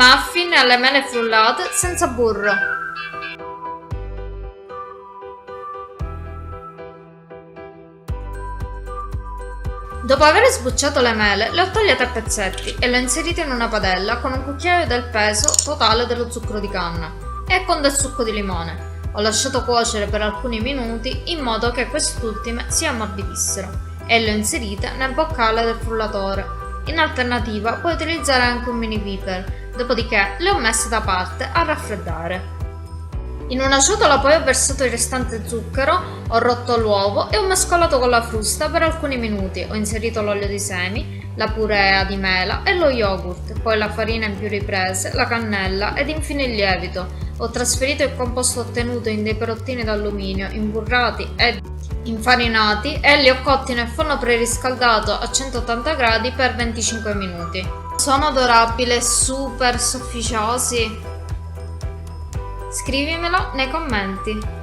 muffin alle mele frullate senza burro. Dopo aver sbucciato le mele, le ho tagliate a pezzetti e le ho inserite in una padella con un cucchiaio del peso totale dello zucchero di canna e con del succo di limone. Ho lasciato cuocere per alcuni minuti in modo che quest'ultime si ammorbidissero e le ho inserite nel boccale del frullatore. In alternativa puoi utilizzare anche un mini piper, dopodiché le ho messe da parte a raffreddare. In una ciotola poi ho versato il restante zucchero, ho rotto l'uovo e ho mescolato con la frusta per alcuni minuti. Ho inserito l'olio di semi, la purea di mela e lo yogurt, poi la farina in più riprese, la cannella ed infine il lievito. Ho trasferito il composto ottenuto in dei perottini d'alluminio imburrati e infarinati e li ho cotti nel forno preriscaldato a 180 gradi per 25 minuti. Sono adorabili e super sofficiosi. Scrivimelo nei commenti.